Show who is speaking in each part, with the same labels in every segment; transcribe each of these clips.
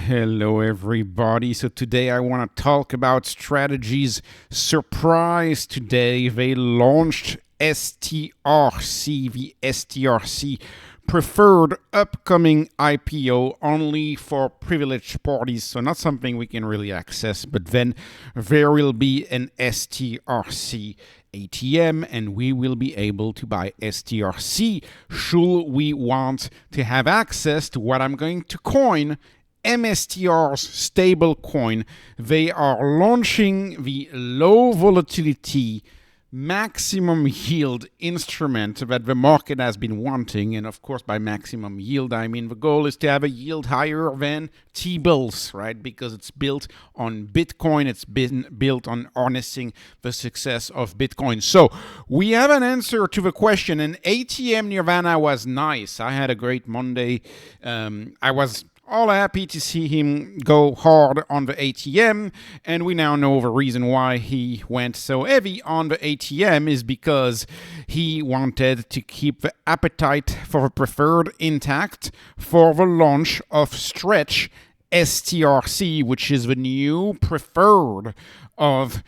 Speaker 1: Hello everybody. So today I want to talk about strategies. Surprise, today they launched STRC, the STRC preferred upcoming IPO only for privileged parties, so not something we can really access, but then there will be an STRC ATM and we will be able to buy STRC should we want to have access to what I'm going to coin MSTR's stable coin. They are launching the low volatility maximum yield instrument that the market has been wanting. And of course, by maximum yield, I mean the goal is to have a yield higher than T-bills, right? Because it's built on Bitcoin. It's been built on harnessing the success of Bitcoin. So we have an answer to the question. And ATM Nirvana was nice. I had a great Monday. I was all happy to see him go hard on the ATM, and we now know the reason why he went so heavy on the ATM is because he wanted to keep the appetite for the preferred intact for the launch of Stretch STRC, which is the new preferred of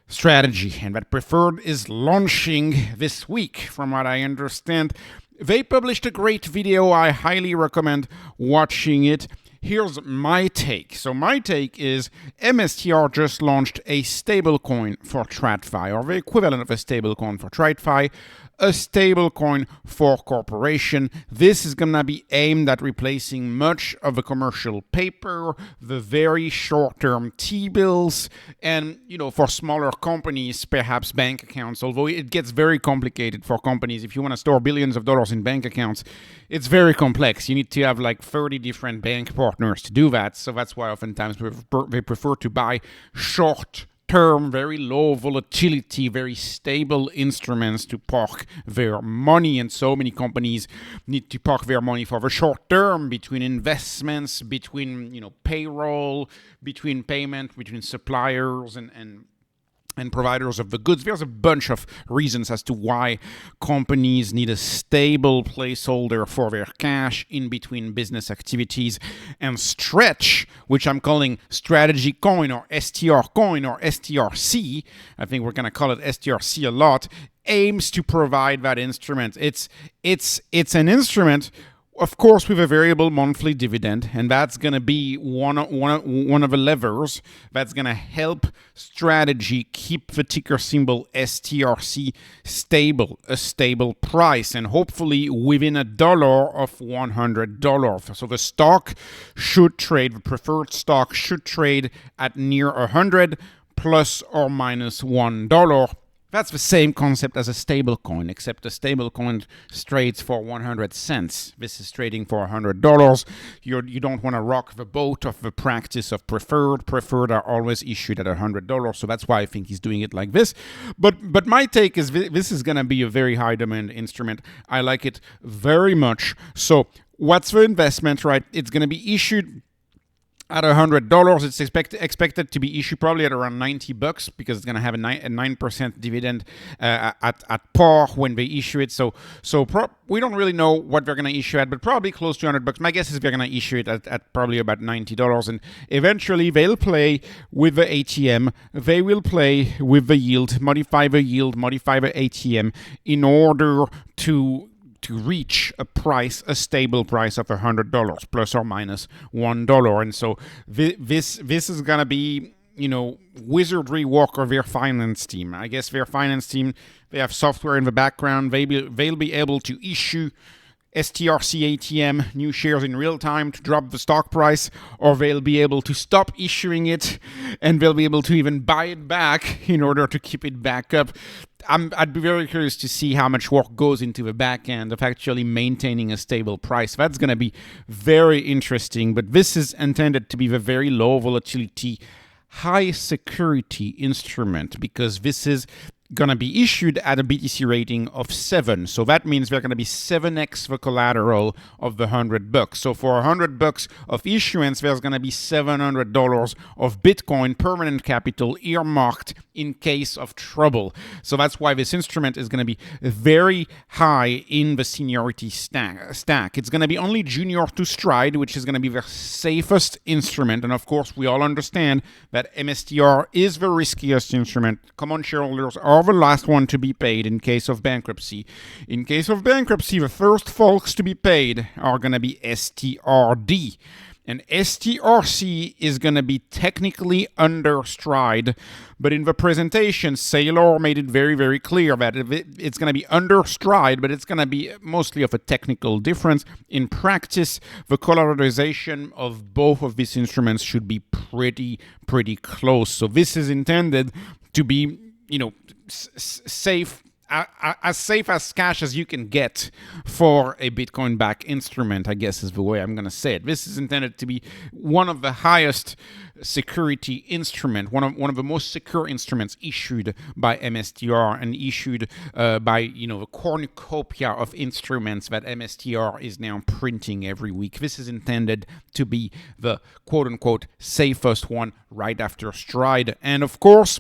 Speaker 1: strategy, and that preferred is launching this week, from what I understand. They published a great video. I highly recommend watching it. Here's my take. So my take is MSTR just launched a stablecoin for TradFi, or the equivalent of a stablecoin for TradFi, a stablecoin for corporation. This is going to be aimed at replacing much of the commercial paper, the very short-term T-bills, and, for smaller companies, perhaps bank accounts, although it gets very complicated for companies. If you want to store billions of dollars in bank accounts, it's very complex. You need to have like 30 different bank partners to do that. So that's why oftentimes they prefer to buy short-term, very low volatility, very stable instruments to park their money. And so many companies need to park their money for the short term, between investments, between payroll, between payment, between suppliers and providers of the goods. There's a bunch of reasons as to why companies need a stable placeholder for their cash in between business activities. And Stretch, which I'm calling strategy coin or STR coin or STRC, I think we're going to call it STRC a lot, aims to provide that instrument. It's an instrument, of course, with a variable monthly dividend, and that's going to be one of the levers that's going to help strategy keep the ticker symbol STRC stable, a stable price, and hopefully within $1 of $100. So the stock should trade, the preferred stock should trade at near 100 plus or minus $1. That's the same concept as a stablecoin, except a stablecoin trades for 100 cents. This is trading for $100. You don't want to rock the boat of the practice of preferred. Preferred are always issued at $100, so that's why I think he's doing it like this. But my take is this is going to be a very high demand instrument. I like it very much. So what's the investment, right? It's going to be issued at $100. It's expected to be issued probably at around $90 because it's going to have a 9% dividend at par when they issue it. So we don't really know what they're going to issue at, but probably close to $100. My guess is they're going to issue it at probably about $90. And eventually they'll play with the ATM. They will play with the yield, modify the ATM in order to reach a price, a stable price of $100 plus or minus $1. And so this is going to be, wizardry work of their finance team. I guess their finance team, they have software in the background. They'll be able to issue STRC ATM new shares in real time to drop the stock price, or they'll be able to stop issuing it and they'll be able to even buy it back in order to keep it back up. I'd be very curious to see how much work goes into the back end of actually maintaining a stable price. That's going to be very interesting, but this is intended to be the very low volatility, high security instrument, because this is going to be issued at a BTC rating of 7. So that means they're going to be 7x the collateral of the $100. So for $100 of issuance, there's going to be $700 of Bitcoin permanent capital earmarked in case of trouble. So that's why this instrument is going to be very high in the seniority stack. It's going to be only junior to Stride, which is going to be the safest instrument. And of course, we all understand that MSTR is the riskiest instrument. Common shareholders are the last one to be paid in case of bankruptcy. In case of bankruptcy, the first folks to be paid are going to be STRD. And STRC is going to be technically under Stride, but in the presentation, Saylor made it very, very clear that it's going to be under Stride, but it's going to be mostly of a technical difference. In practice, the collateralization of both of these instruments should be pretty close. So this is intended to be, safe, as safe as cash as you can get for a Bitcoin-backed instrument, I guess is the way I'm going to say it. This is intended to be one of the highest security instrument, one of the most secure instruments issued by MSTR and issued by, the cornucopia of instruments that MSTR is now printing every week. This is intended to be the quote-unquote safest one right after Stride. And of course,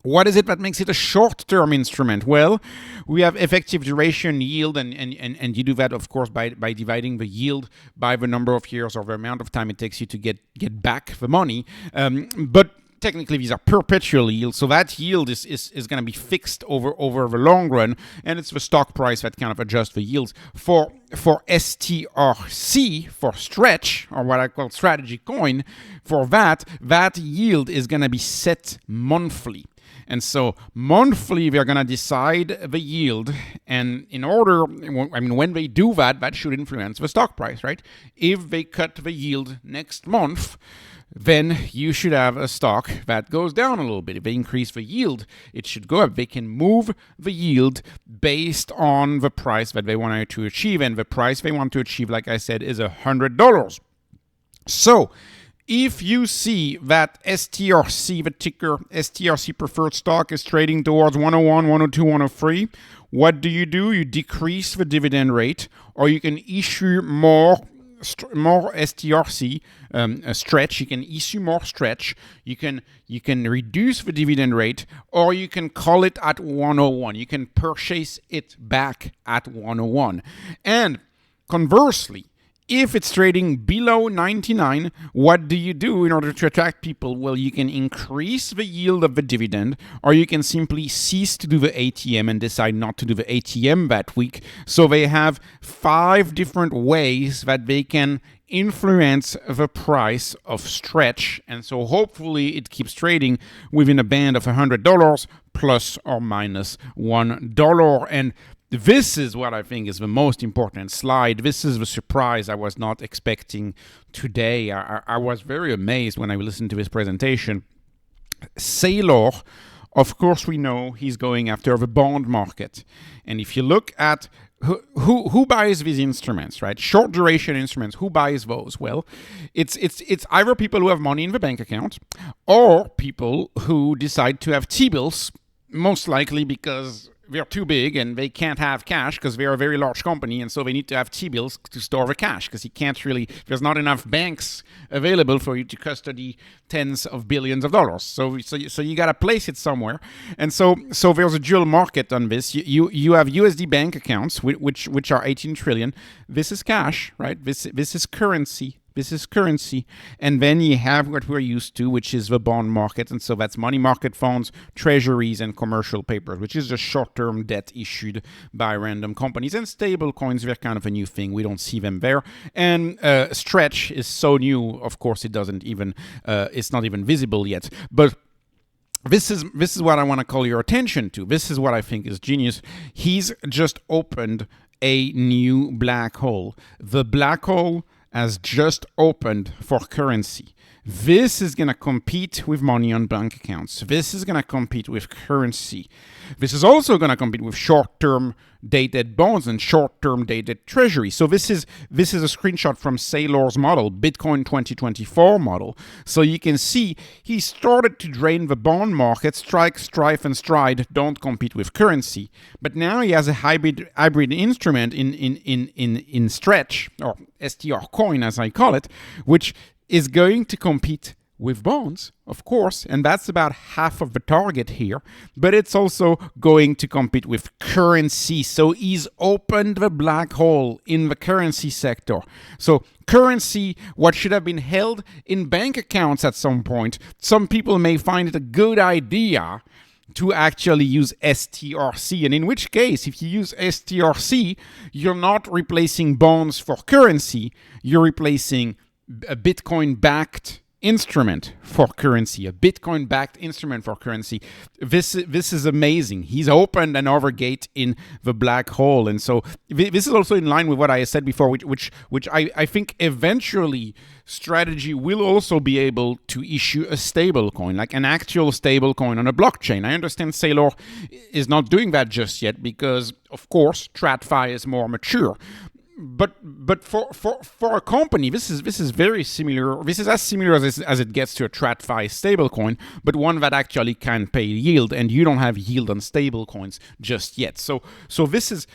Speaker 1: what is it that makes it a short-term instrument? Well, we have effective duration, yield, and you do that, of course, by dividing the yield by the number of years or the amount of time it takes you to get back the money. But technically, these are perpetual yields, so that yield is going to be fixed over the long run, and it's the stock price that kind of adjusts the yields. For STRC, for stretch, or what I call strategy coin, for that yield is going to be set monthly. And so monthly, they're going to decide the yield. And when they do that, that should influence the stock price, right? If they cut the yield next month, then you should have a stock that goes down a little bit. If they increase the yield, it should go up. They can move the yield based on the price that they want to achieve. And the price they want to achieve, like I said, is $100. So if you see that STRC, the ticker STRC preferred stock, is trading towards 101, 102, 103, what do? You decrease the dividend rate, or you can issue more STRC stretch. You can issue more stretch. You can reduce the dividend rate, or you can call it at 101. You can purchase it back at 101. And conversely, if it's trading below 99, what do you do in order to attract people? Well, you can increase the yield of the dividend, or you can simply cease to do the ATM and decide not to do the ATM that week. So they have 5 different ways that they can influence the price of stretch. And so hopefully it keeps trading within a band of $100 plus or minus $1. And this is what I think is the most important slide. This is the surprise I was not expecting today. I was very amazed when I listened to his presentation. Saylor, of course, we know he's going after the bond market. And if you look at who buys these instruments, right? Short duration instruments, who buys those? Well, it's either people who have money in the bank account or people who decide to have T-bills, most likely because they're too big and they can't have cash because they're a very large company, and so they need to have T-bills to store the cash because there's not enough banks available for you to custody tens of billions of dollars. So you got to place it somewhere. And so there's a dual market on this. You have USD bank accounts, which are 18 trillion. This is cash, right? This is currency. This is currency. And then you have what we're used to, which is the bond market. And so that's money market funds, treasuries, and commercial papers, which is just short-term debt issued by random companies. And stable coins, they're kind of a new thing. We don't see them there. And stretch is so new, of course, it's not even visible yet. But this is what I want to call your attention to. This is what I think is genius. He's just opened a new black hole. The black hole has just opened for currency. This is going to compete with money on bank accounts. This is going to compete with currency. This is also going to compete with short-term dated bonds and short-term dated treasury. So this is a screenshot from Saylor's model, Bitcoin 2024 model. So you can see he started to drain the bond market. Strike, Strife, and Stride don't compete with currency. But now he has a hybrid instrument in Stretch, or STR coin as I call it, which is going to compete with bonds, of course, and that's about half of the target here, but it's also going to compete with currency. So he's opened the black hole in the currency sector. So currency, what should have been held in bank accounts at some point, some people may find it a good idea to actually use STRC. And in which case, if you use STRC, you're not replacing bonds for currency, you're replacing a Bitcoin-backed instrument for currency, a Bitcoin-backed instrument for currency. This is amazing. He's opened another gate in the black hole. And so this is also in line with what I said before, which I think eventually strategy will also be able to issue a stable coin, like an actual stable coin on a blockchain. I understand Saylor is not doing that just yet because, of course, TradFi is more mature. But for a company, this is very similar. This is as similar as it gets to a TradFi stablecoin, but one that actually can pay yield, and you don't have yield on stablecoins just yet. So this is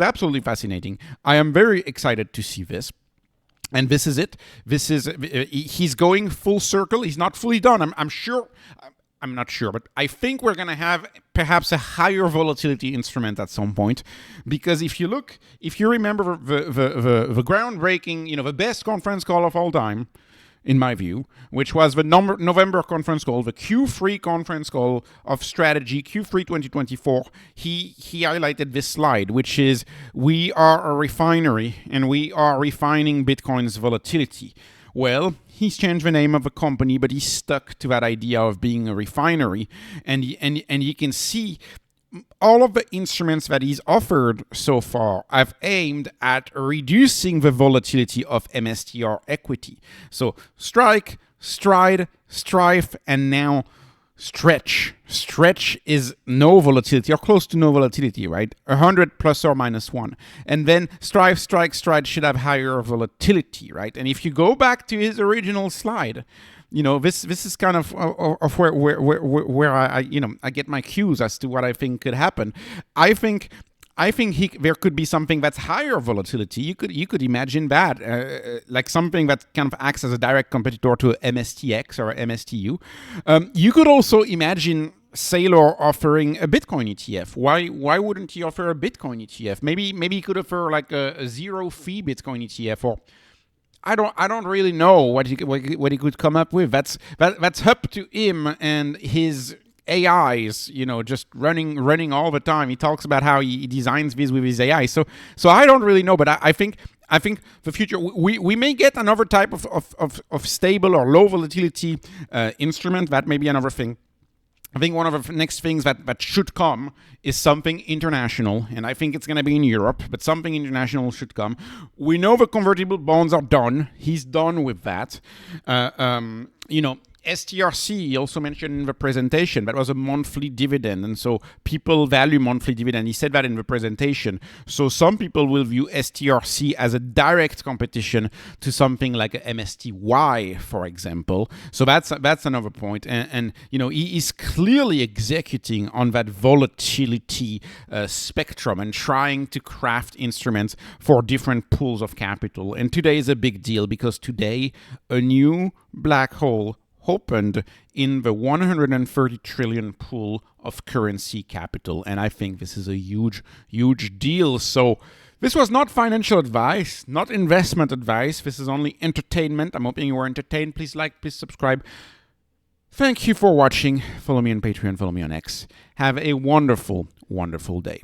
Speaker 1: absolutely fascinating. I am very excited to see this. And this is it. He's going full circle. He's not fully done. I'm not sure, but I think we're going to have perhaps a higher volatility instrument at some point, because if you remember the groundbreaking, the best conference call of all time, in my view, which was the November conference call, the Q3 conference call of strategy, Q3 2024, he highlighted this slide, which is, we are a refinery and we are refining Bitcoin's volatility. Well, he's changed the name of the company, but he's stuck to that idea of being a refinery. And you can see all of the instruments that he's offered so far have aimed at reducing the volatility of MSTR equity. So Strike, Stride, Strife, and now Stretch. Stretch is no volatility, or close to no volatility, right? 100 plus or minus 1. And then Strife, Strike, Stride should have higher volatility, right? And if you go back to his original slide, this is kind of where I get my cues as to what I think could happen. I think there could be something that's higher volatility. You could imagine that, like something that kind of acts as a direct competitor to MSTX or MSTU. You could also imagine Saylor offering a Bitcoin ETF. Why wouldn't he offer a Bitcoin ETF? Maybe he could offer like a zero fee Bitcoin ETF, or I don't really know what he could come up with. That's up to him and his AIs, just running all the time. He talks about how he designs these with his AI. So I don't really know, but I think the future, we may get another type of stable or low volatility instrument. That may be another thing. I think one of the next things that should come is something international, and I think it's going to be in Europe, but something international should come. We know the convertible bonds are done. He's done with that. STRC, he also mentioned in the presentation, that was a monthly dividend, and so people value monthly dividend. He said that in the presentation. So some people will view STRC as a direct competition to something like a MSTY, for example. So that's another point. And he is clearly executing on that volatility spectrum and trying to craft instruments for different pools of capital. And today is a big deal, because today a new black hole opened in the 130 trillion pool of currency capital. And I think this is a huge, huge deal. So this was not financial advice, not investment advice. This is only entertainment. I'm hoping you were entertained. Please like, please subscribe. Thank you for watching. Follow me on Patreon, follow me on X. Have a wonderful, wonderful day.